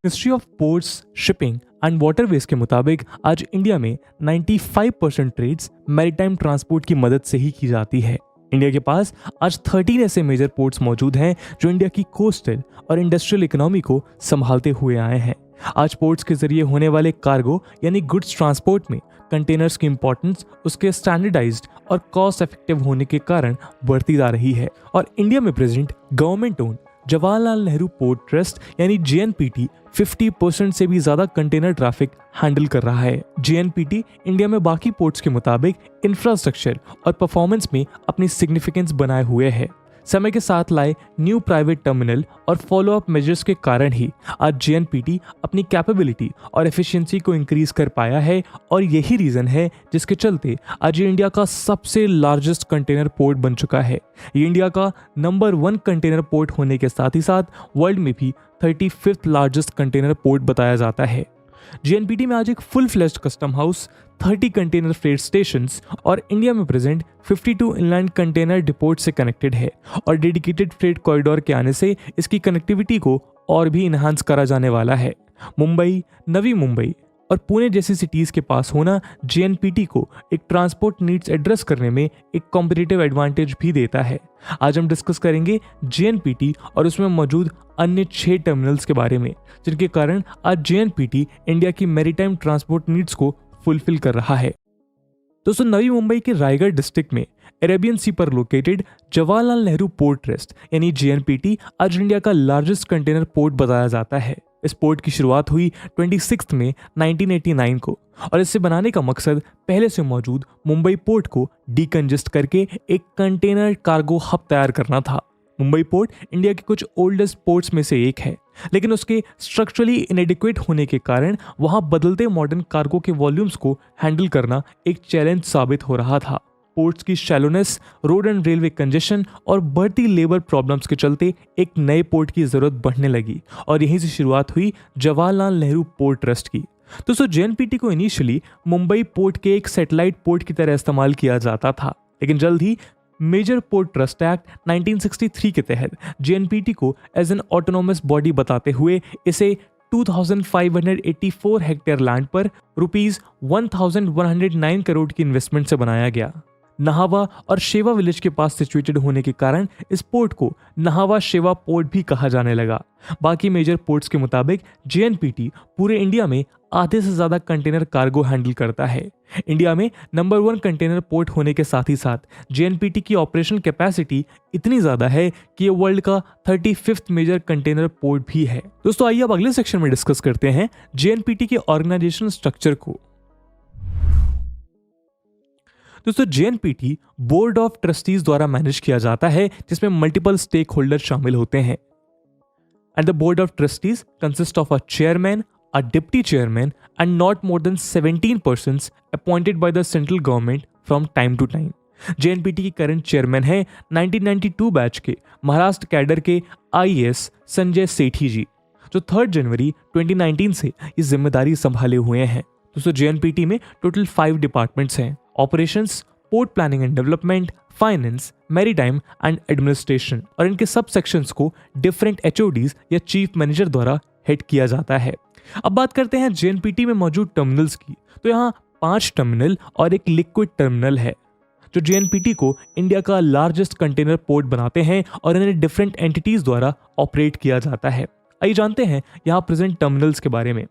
Ministry of ports, shipping and waterways के मुताबिक आज इंडिया में 95% ट्रेड्स मैरीटाइम ट्रांसपोर्ट की मदद से ही की जाती है। इंडिया के पास आज 13 ऐसे मेजर पोर्ट्स मौजूद हैं जो इंडिया की कोस्टल और इंडस्ट्रियल इकोनॉमी को संभालते हुए आए हैं। आज पोर्ट्स के जरिए होने वाले कार्गो यानी गुड्स ट्रांसपोर्ट में कंटेनर्स की इंपॉर्टेंस उसके स्टैंडर्डाइज्ड और कॉस्ट इफेक्टिव होने के कारण बढ़ती जा रही है और इंडिया में present government own Jawaharlal Nehru port trust यानी JNPT 50% से भी ज्यादा कंटेनर ट्रैफिक हैंडल कर रहा है। JNPT इंडिया में बाकी पोर्ट्स के मुताबिक इंफ्रास्ट्रक्चर और परफॉर्मेंस में अपनी सिग्निफिकेंस बनाए हुए है। समय के साथ लाए न्यू प्राइवेट टर्मिनल और फॉलो अप मेजर्स के कारण ही आज JNPT अपनी कैपेबिलिटी और एफिशिएंसी को इंक्रीज कर पाया है और यही रीजन है जिसके चलते आज ये इंडिया का सबसे लार्जेस्ट कंटेनर पोर्ट बन चुका है। ये इंडिया का नंबर 1 कंटेनर पोर्ट होने के साथ ही साथ वर्ल्ड में भी 35th लार्जेस्ट कंटेनर पोर्ट बताया जाता है। JNPT में आज एक full fledged custom house, 30 container freight stations और इंडिया में प्रेजेंट 52 इनलैंड कंटेनर डिपोट से कनेक्टेड है और डेडिकेटेड फ्रेट कॉरिडोर के आने से इसकी कनेक्टिविटी को और भी इन्हांस करा जाने वाला है। मुंबई, नवी मुंबई और पुणे जैसी सिटीज के पास होना JNPT को एक ट्रांसपोर्ट नीड्स एड्रेस करने में एक कॉम्पिटिटिव एडवांटेज भी देता है। आज हम डिस्कस करेंगे JNPT और उसमें मौजूद अन्य 6 टर्मिनल्स के बारे में जिनके कारण आज JNPT इंडिया की मैरीटाइम ट्रांसपोर्ट नीड्स को फुलफिल कर रहा है। दोस्तों, नवी मुंबई के रायगढ़ डिस्ट्रिक्ट में अरेबियन सी पर located Jawaharlal Nehru port trust यानी JNPT आज इंडिया का लार्जेस्ट कंटेनर पोर्ट बताया जाता है। इस पोर्ट की शुरुआत हुई 26 में 1989 को और इसे बनाने का मकसद पहले से मौजूद मुंबई पोर्ट को डीकंजेस्ट करके एक कंटेनर कार्गो हब तैयार करना था। मुंबई पोर्ट इंडिया के कुछ ओल्डेस्ट पोर्ट्स में से एक है, लेकिन उसके स्ट्रक्चरली इनएडिक्वेट होने के कारण वहां बदलते मॉडर्न कार्गो के वॉल्यूम्स को हैंडल करना एक चैलेंज साबित हो रहा था। पोर्ट्स की shallowness, road and railway congestion और बढ़ती लेबर प्रॉब्लम्स के चलते एक नए पोर्ट की जरूरत बढ़ने लगी और यहीं से शुरुआत हुई जवाहरलाल नेहरू पोर्ट ट्रस्ट की। दोस्तों, JNPT को इनिशियली मुंबई पोर्ट के एक सैटेलाइट पोर्ट की तरह इस्तेमाल किया जाता था, लेकिन जल्द ही मेजर पोर्ट ट्रस्ट एक्ट 1963 के तहत JNPT को एज एन ऑटोनोमस बॉडी बताते हुए इसे 2584 हेक्टेयर लैंड पर ₹1109 करोड़ की इन्वेस्टमेंट से बनाया गया। नहावा और शेवा विलेज के पास सिचुएटेड होने के कारण इस पोर्ट को नहावा शेवा पोर्ट भी कहा जाने लगा। बाकी मेजर पोर्ट्स के मुताबिक JNPT पूरे इंडिया में आधे से ज्यादा कंटेनर कार्गो हैंडल करता है। इंडिया में नंबर 1 कंटेनर पोर्ट होने के साथ ही साथ JNPT की ऑपरेशन कैपेसिटी इतनी ज्यादा है कि ये वर्ल्ड का 35th मेजर कंटेनर पोर्ट भी है। दोस्तों, आइए अब अगले सेक्शन में डिस्कस करते हैं JNPT के ऑर्गेनाइजेशन स्ट्रक्चर को। दोस्तों, JNPT बोर्ड ऑफ ट्रस्टीज द्वारा मैनेज किया जाता है जिसमें मल्टीपल स्टेक होल्डर शामिल होते हैं। And the board of trustees consist of a chairman, a deputy chairman and not more than 17 persons appointed by the central government from time to time. JNPT की current chairman है 1992 batch के Maharashtra cadre के IAS Sanjay Sethi जी, जो 3 जनवरी 2019 से ये जिम्मेदारी संभाले हुए हैं। दोस्तों, JNPT में टोटल 5 डिपार्टमेंट्स हैं: operations, port planning and development, finance, maritime and administration, और इनके सब सेक्शंस को डिफरेंट HODs या चीफ मैनेजर द्वारा हेड किया जाता है। अब बात करते हैं JNPT में मौजूद टर्मिनल्स की। तो यहाँ 5 टर्मिनल और एक लिक्विड टर्मिनल है जो JNPT को इंडिया का लार्जेस्ट कंटेनर पोर्ट बनाते हैं और इन्हें डिफरेंट एंटिटीज द्वारा ऑपरेट किया जाता है। आइए जानते हैं यहाँ प्रेजेंट टर्मिनल्स के बारे में।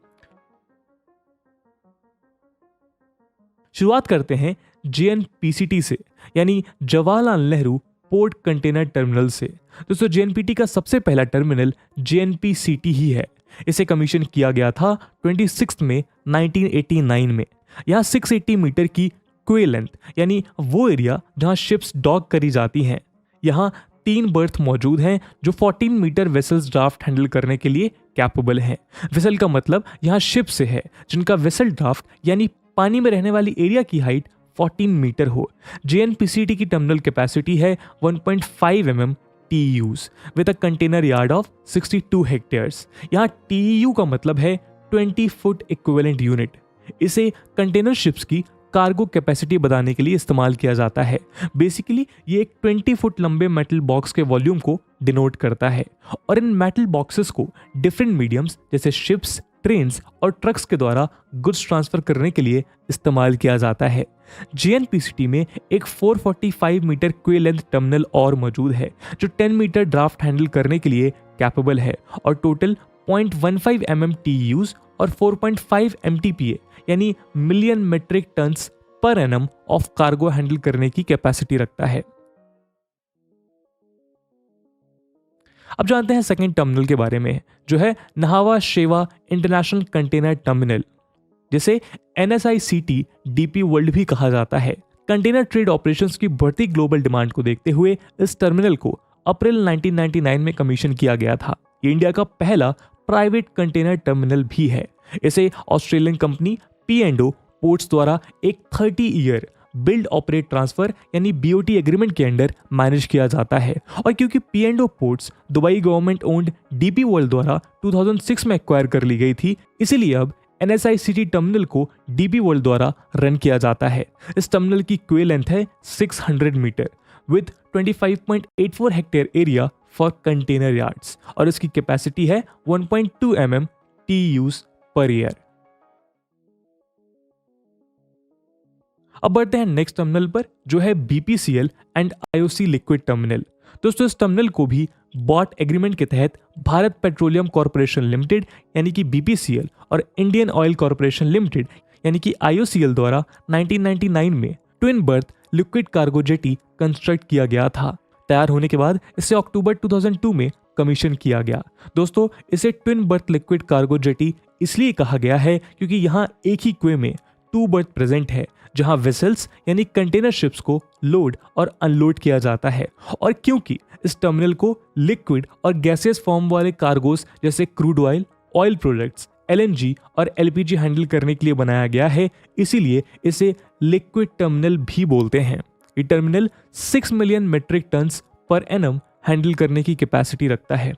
शुरुआत करते हैं JNPCT से, यानी Jawaharlal Nehru port container terminal से। दोस्तों, JNPT का सबसे पहला टर्मिनल JNPCT ही है। इसे कमीशन किया गया था 26 में 1989 में। यहाँ 680 मीटर की क्वे लेंथ यानी वो एरिया जहाँ शिप्स डॉक करी जाती हैं। यहाँ 3 बर्थ मौजूद हैं जो 14 मीटर वेसल्स ड्राफ्ट हैंडल करने के लिए कैपेबल हैं। वेसल का मतलब यहाँ शिप से है जिनका वेसल ड्राफ्ट यानी पानी में रहने वाली एरिया की हाइट 14 मीटर हो। JNPCT की टर्मिनल कैपेसिटी है 1.5 mm TEUs with a container yard of 62 hectares। यहाँ TEU का मतलब है 20 फुट इक्विवेलेंट यूनिट। इसे कंटेनर शिप्स की कार्गो कैपेसिटी बढ़ाने के लिए इस्तेमाल किया जाता है। बेसिकली ये एक 20 फुट लंबे मेटल बॉक्स के वॉल्यूम को डिनोट करता है और इन मेटल बॉक्सेस को डिफरेंट मीडियम्स जैसे शिप्स, ट्रेन्स और ट्रक्स के द्वारा गुड्स ट्रांसफर करने के लिए इस्तेमाल किया जाता है। JNPCT में एक 445 मीटर क्वे लेंथ टर्मिनल और मौजूद है जो 10 मीटर ड्राफ्ट हैंडल करने के लिए कैपेबल है और टोटल 0.15 mm TEUs और 4.5 MTPA यानी million metric tons per annum of cargo handle करने की कैपेसिटी रखता है। अब जानते हैं सेकंड टर्मिनल के बारे में जो है नहावा शेवा इंटरनेशनल कंटेनर टर्मिनल, जिसे NSICT DP वर्ल्ड भी कहा जाता है। कंटेनर ट्रेड ऑपरेशंस की बढ़ती ग्लोबल डिमांड को देखते हुए इस टर्मिनल को अप्रैल 1999 में कमीशन किया गया था। ये इंडिया का पहला प्राइवेट कंटेनर टर्मिनल भी है। इसे ऑस्ट्रेलियन कंपनी P&O पोर्ट्स द्वारा एक 30 ईयर बिल्ड ऑपरेट ट्रांसफर यानी BOT एग्रीमेंट के अंडर मैनेज किया जाता है और क्योंकि P&O ports Dubai government owned DP world द्वारा 2006 में एक्वायर कर ली गई थी, इसीलिए अब NSICT टर्मिनल को DP वर्ल्ड द्वारा रन किया जाता है। इस टर्मिनल की क्वे लेंथ है 600 meter with 25.84 hectare area for container yards और इसकी कैपेसिटी है 1.2 mm TEUs पर ईयर। अब बढ़ते हैं नेक्स्ट टर्मिनल पर जो है BPCL and IOC liquid terminal. दोस्तों इस टर्मिनल को भी बॉट एग्रीमेंट के तहत भारत पेट्रोलियम कॉर्पोरेशन लिमिटेड यानी कि BPCL और इंडियन ऑयल कॉर्पोरेशन लिमिटेड यानी कि IOCL द्वारा 1999 में twin birth liquid cargo jetty construct किया गया था। तैयार होने के बाद इसे अक्टूबर 2002 में कमीशन किया गया। दोस्तों इसे twin birth liquid cargo jetty इसलिए कहा गया है क्योंकि यहाँ एक ही क्वे में 2 बर्थ प्रेजेंट है जहां वेसल्स यानी कंटेनर शिप्स को लोड और अनलोड किया जाता है और क्योंकि इस टर्मिनल को लिक्विड और गैसियस फॉर्म वाले कार्गोस जैसे crude oil, oil products, LNG और LPG हैंडल करने के लिए बनाया गया है, इसीलिए इसे लिक्विड टर्मिनल भी बोलते हैं। ये terminal 6 million metric tons per annum handle करने की कैपेसिटी रखता है।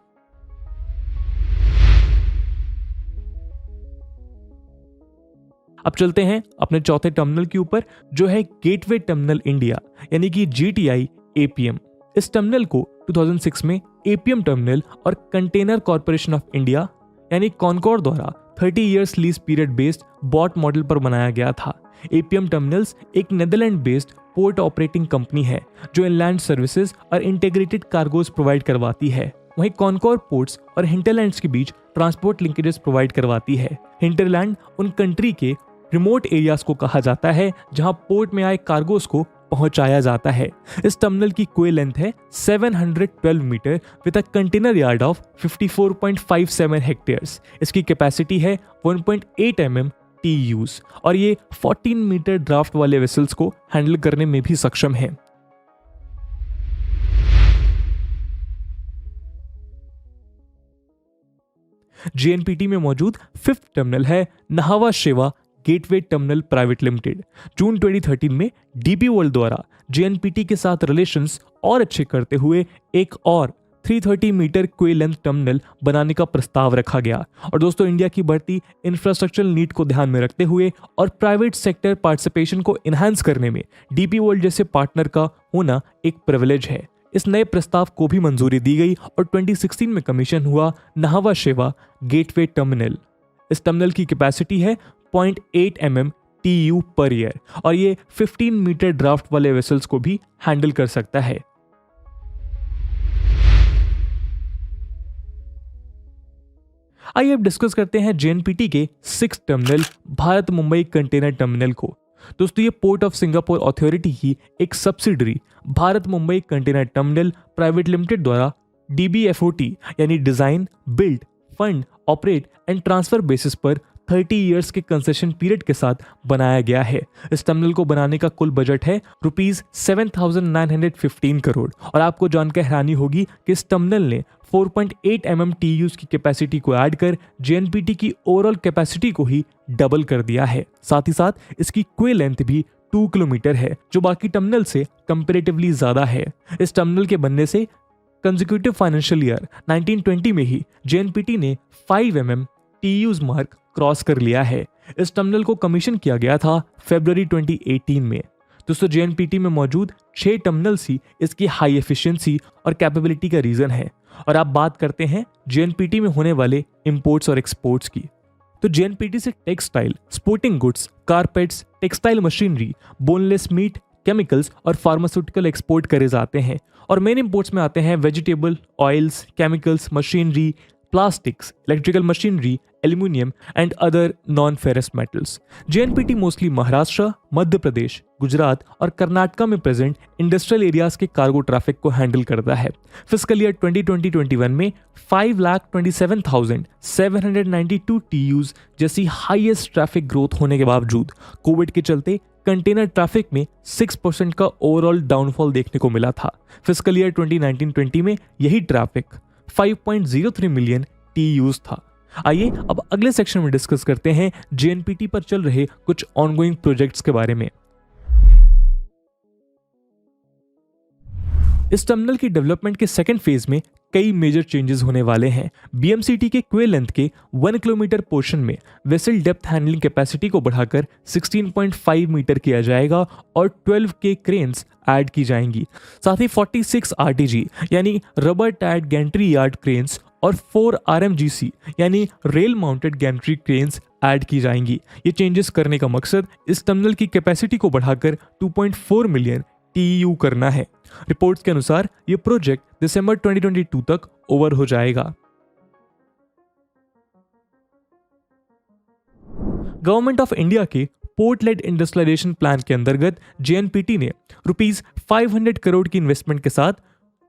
अब चलते हैं अपने चौथे टर्मिनल के ऊपर जो है गेटवे टर्मिनल इंडिया यानी कि GTI APM। इस टर्मिनल को 2006 में APM टर्मिनल और कंटेनर कॉर्पोरेशन ऑफ इंडिया यानी कॉनकॉर्ड द्वारा 30 years lease period based BOT model पर बनाया गया था। APM टर्मिनल्स एक Netherland based port operating company है जो इनलैंड सर्विसेज और इंटीग्रेटेड कार्गोज प्रोवाइड करवाती है। वहीं कॉनकॉर्ड पोर्ट्स और हिंटरलैंड्स के बीच ट्रांसपोर्ट लिंकेजेस प्रोवाइड करवाती है। हिंटरलैंड उन कंट्री के रिमोट एरियाज को कहा जाता है जहां पोर्ट में आए कार्गोस को पहुंचाया जाता है। इस टर्मिनल की क्वे लेंथ है 712 metre with a container yard of 54.57 hectares. इसकी कैपेसिटी है 1.8 mm TEUs और ये 14 मीटर ड्राफ्ट वाले वेसल्स को हैंडल करने में भी सक्षम है। JNPT में मौजूद फिफ्थ टर्मिनल है नहावा शेवा गेटवे टर्मिनल प्राइवेट लिमिटेड। जून 2013 में DP वर्ल्ड द्वारा JNPT के साथ रिलेशंस और अच्छे करते हुए एक और 330 मीटर क्वे लेंथ टर्मिनल बनाने का प्रस्ताव रखा गया। और दोस्तों इंडिया की बढ़ती इंफ्रास्ट्रक्चरल नीड को ध्यान में रखते हुए और प्राइवेट सेक्टर पार्टिसिपेशन को इनहांस करने में DP वर्ल्ड जैसे पार्टनर का होना एक प्रिविलेज है। इस नए प्रस्ताव को भी मंजूरी दी गई और 2016 में कमीशन हुआ नहावा शेवा गेटवे टर्मिनल। इस टर्मिनल की कैपेसिटी है 0.8 mm TEU पर ईयर और ये 15 मीटर ड्राफ्ट वाले वेसल्स को भी हैंडल कर सकता है। आइए अब डिस्कस करते हैं JNPT के 6 terminal Bharat Mumbai container terminal को। दोस्तों ये पोर्ट ऑफ सिंगापुर अथॉरिटी की एक subsidiary Bharat Mumbai container terminal private limited द्वारा DBFOT यानी design, build, fund, operate and transfer basis पर 30 इयर्स के कंसेशन पीरियड के साथ बनाया गया है। इस टर्मिनल को बनाने का कुल बजट है ₹7,915 करोड़ और आपको जानकर हैरानी होगी कि इस टर्मिनल ने 4.8 mm TEUs की कैपेसिटी को ऐड कर JNPT की ओवरऑल कैपेसिटी को ही डबल कर दिया है। साथ ही साथ इसकी क्वे लेंथ भी 2 किलोमीटर है जो बाकी टर्मिनल से कंपैरेटिवली ज्यादा है। इस टर्मिनल के बनने से कंसेक्यूटिव फाइनेंशियल ईयर 1920 में ही JNPT ने 5 mm TEUs मार्क क्रॉस कर लिया है। इस टनल को कमीशन किया गया था फरवरी 2018 में। दोस्तों जेएनपीटी में मौजूद 6 टर्मिनल्स ही इसकी हाई एफिशिएंसी और कैपेबिलिटी का रीजन है। और आप बात करते हैं जेएनपीटी में होने वाले इंपोर्ट्स और एक्सपोर्ट्स की, तो जेएनपीटी से textile, sporting goods, carpets, textile machinery, boneless meat, chemicals और फार्मास्यूटिकल एक्सपोर्ट करे जाते हैं। और मेन इंपोर्ट्स में आते हैं vegetable, oils, chemicals, machinery, plastics, electrical machinery, aluminium and other non ferrous metals. JNPT mostly Maharashtra, Madhya Pradesh, Gujarat और कर्नाटका में प्रेजेंट इंडस्ट्रियल एरियाज के कार्गो ट्रैफिक को हैंडल करता है। फिस्कल ईयर 2020-21 में 5,27,792 TEUs जैसी हाईएस्ट ट्रैफिक ग्रोथ होने के बावजूद कोविड के चलते कंटेनर ट्रैफिक में 6% का ओवरऑल डाउनफॉल देखने को मिला था। फिस्कल ईयर 2019-20 में यही ट्रैफिक 5.03 मिलियन TEUs था। आइए अब अगले सेक्शन में डिस्कस करते हैं जेएनपीटी पर चल रहे कुछ ऑनगोइंग प्रोजेक्ट्स के बारे में। इस टर्मिनल की डेवलपमेंट के सेकेंड फेज में कई मेजर चेंजेस होने वाले हैं। बीएमसीटी के क्वे लेंथ के 1 किलोमीटर पोर्शन में वेसल डेप्थ हैंडलिंग कैपेसिटी को बढ़ाकर 16.5 मीटर किया जाएगा और 12K क्रेन्स ऐड की जाएंगी। साथ ही 46 RTG यानी rubber tired Gentry yard cranes और 4 RMGC यानी rail mounted Gentry cranes add की जाएंगी। ये चेंजेस करने का मकसद इस टर्मिनल की कैपेसिटी को बढ़ाकर 2.4 मिलियन TEU करना है। रिपोर्ट्स के अनुसार ये प्रोजेक्ट दिसंबर 2022 तक ओवर हो जाएगा। गवर्नमेंट ऑफ इंडिया के पोर्ट लेड इंडस्ट्रियलाइजेशन प्लान के अंतर्गत जेएनपीटी ने ₹500 करोड़ की इन्वेस्टमेंट के साथ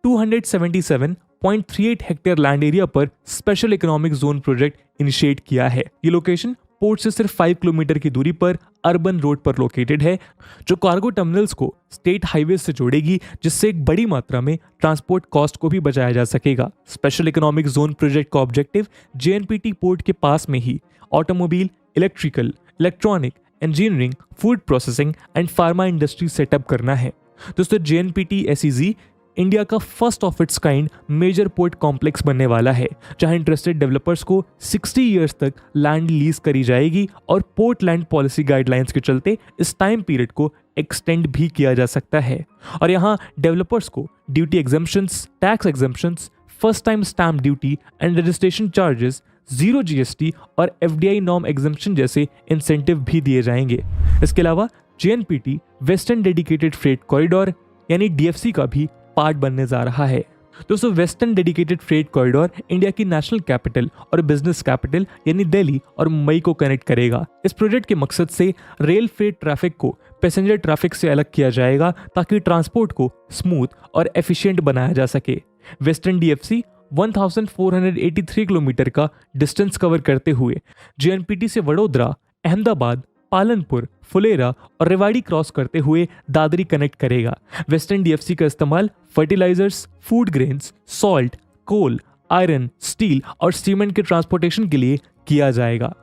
277.38 हेक्टेयर लैंड एरिया पर special economic zone project initiate किया है। ये लोकेशन पोर्ट से सिर्फ 5 किलोमीटर की दूरी पर अर्बन रोड पर लोकेटेड है, जो कार्गो टर्मिनल्स को स्टेट हाईवे से जोड़ेगी, जिससे एक बड़ी मात्रा में ट्रांसपोर्ट कॉस्ट को भी बचाया जा सकेगा। स्पेशल इकोनॉमिक जोन प्रोजेक्ट का ऑब्जेक्टिव जेएनपीटी पोर्ट के पास में ही automobile, electrical, electronic, engineering, food processing and pharma industry setup करना है। दोस्तों जेएनपीटी SEZ इंडिया का first of its kind major port complex बनने वाला है, जहां इंटरेस्टेड डेवलपर्स को 60 इयर्स तक लैंड लीज करी जाएगी और पोर्ट लैंड पॉलिसी गाइडलाइंस के चलते इस टाइम पीरियड को एक्सटेंड भी किया जा सकता है। और यहां डेवलपर्स को duty exemptions, tax exemptions, first time stamp duty and registration charges, 0 GST और FDI नॉर्म एग्जम्पशन जैसे इंसेंटिव भी दिए जाएंगे। इसके अलावा JNPT western dedicated freight corridor यानी DFC का भी पार्ट बनने जा रहा है। दोस्तों western dedicated freight corridor India की नेशनल कैपिटल और बिजनेस कैपिटल यानी दिल्ली और मुंबई को कनेक्ट करेगा। इस प्रोजेक्ट के मकसद से रेल फ्रेट ट्रैफिक को पैसेंजर ट्रैफिक से अलग किया जाएगा, ताकि ट्रांसपोर्ट को स्मूथ और एफिशिएंट बनाया जा सके। वेस्टर्न DFC 1483 किलोमीटर का डिस्टेंस कवर करते हुए जेएनपीटी से वडोदरा, अहमदाबाद, पालनपुर, फुलेरा और रेवाड़ी क्रॉस करते हुए दादरी कनेक्ट करेगा। वेस्टर्न DFC का इस्तेमाल फर्टिलाइजर्स, फूड ग्रेन्स, सॉल्ट, कोल, आयरन, स्टील और सीमेंट के ट्रांसपोर्टेशन के लिए किया जाएगा।